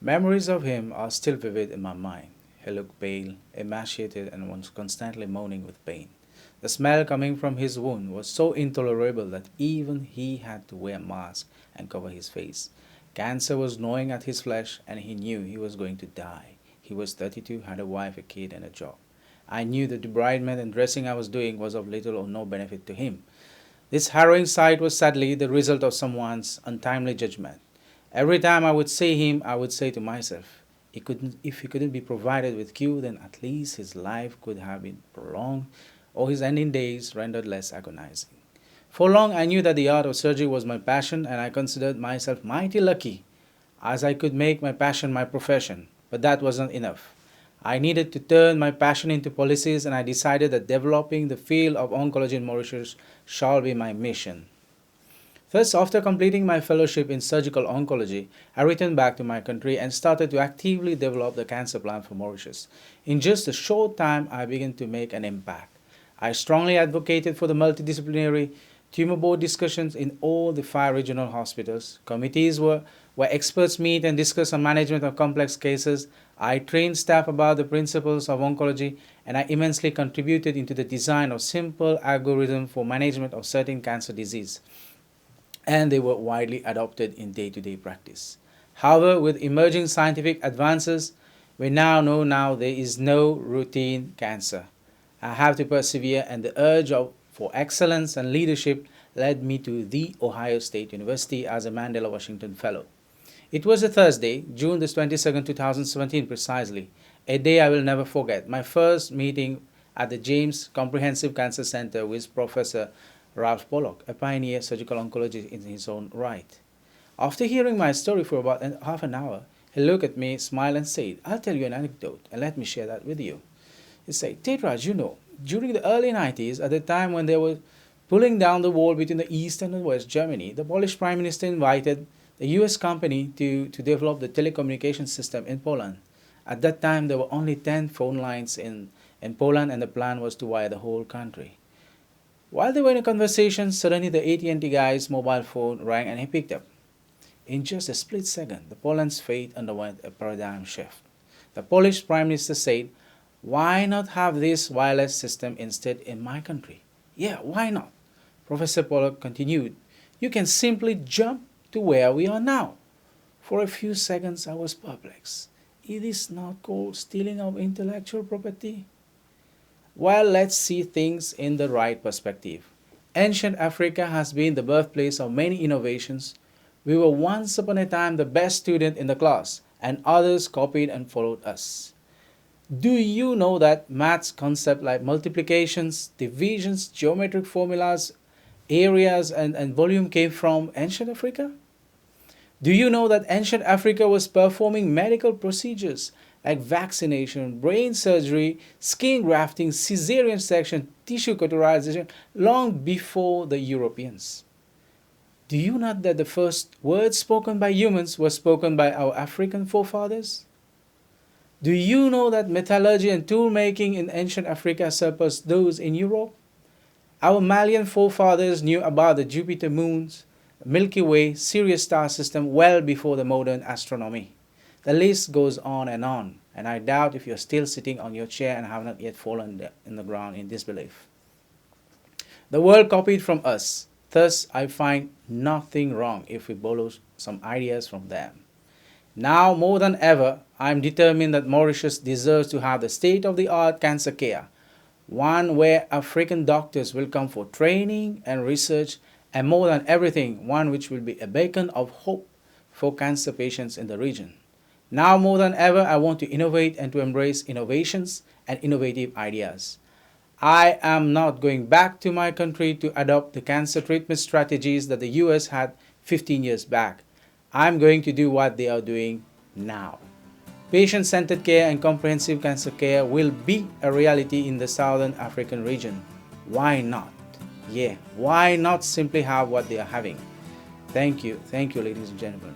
Memories of him are still vivid in my mind. He looked pale, emaciated, and was constantly moaning with pain. The smell coming from his wound was so intolerable that even he had to wear a mask and cover his face. Cancer was gnawing at his flesh, and he knew he was going to die. He was 32, had a wife, a kid, and a job. I knew that the debridement and dressing I was doing was of little or no benefit to him. This harrowing sight was sadly the result of someone's untimely judgment. Every time I would see him, I would say to myself, if he couldn't be provided with cure, then at least his life could have been prolonged or his ending days rendered less agonizing. For long I knew that the art of surgery was my passion, and I considered myself mighty lucky as I could make my passion my profession. But that wasn't enough. I needed to turn my passion into policies, and I decided that developing the field of oncology in Mauritius shall be my mission. Thus, after completing my fellowship in surgical oncology, I returned back to my country and started to actively develop the cancer plan for Mauritius. In just a short time, I began to make an impact. I strongly advocated for the multidisciplinary tumor board discussions in all the 5 regional hospitals. Committees where experts meet and discuss on management of complex cases. I trained staff about the principles of oncology, and I immensely contributed into the design of simple algorithms for management of certain cancer disease, and they were widely adopted in day-to-day practice. However, with emerging scientific advances, we now know there is no routine cancer. I have to persevere, and the urge for excellence and leadership led me to The Ohio State University as a Mandela Washington Fellow. It was a Thursday, June the 22nd, 2017 precisely, a day I will never forget, my first meeting at the James Comprehensive Cancer Center with Professor Ralph Pollock, a pioneer surgical oncologist in his own right. After hearing my story for about half an hour, he looked at me, smiled, and said, "I'll tell you an anecdote, and let me share that with you." He said, "Tetraj, during the early 90s, at the time when they were pulling down the wall between the East and the West Germany, the Polish Prime Minister invited a US company to develop the telecommunication system in Poland. At that time, there were only 10 phone lines in Poland, and the plan was to wire the whole country. While they were in a conversation, suddenly the AT&T guy's mobile phone rang and he picked up. In just a split second, the Poland's fate underwent a paradigm shift. The Polish Prime Minister said, "Why not have this wireless system instead in my country?" "Yeah, why not?" Professor Pollock continued. "You can simply jump to where we are now." For a few seconds I was perplexed. Is this not called stealing of intellectual property? Well, let's see things in the right perspective. Ancient Africa has been the birthplace of many innovations. We were once upon a time the best student in the class, and others copied and followed us. Do you know that maths concepts like multiplications, divisions, geometric formulas, areas, and volume came from ancient Africa? Do you know that ancient Africa was performing medical procedures like vaccination, brain surgery, skin grafting, caesarean section, tissue cauterization long before the Europeans? Do you know that the first words spoken by humans were spoken by our African forefathers? Do you know that metallurgy and tool making in ancient Africa surpassed those in Europe? Our Malian forefathers knew about the Jupiter moons, Milky Way, Sirius star system well before the modern astronomy. The list goes on, and I doubt if you're still sitting on your chair and have not yet fallen in the ground in disbelief. The world copied from us. Thus, I find nothing wrong if we borrow some ideas from them. Now more than ever, I am determined that Mauritius deserves to have the state-of-the-art cancer care, one where African doctors will come for training and research, and more than everything, one which will be a beacon of hope for cancer patients in the region. Now more than ever, I want to innovate and to embrace innovations and innovative ideas. I am not going back to my country to adopt the cancer treatment strategies that the US had 15 years back. I'm going to do what they are doing now. Patient-centered care and comprehensive cancer care will be a reality in the Southern African region. Why not? Yeah, why not simply have what they are having? Thank you, ladies and gentlemen.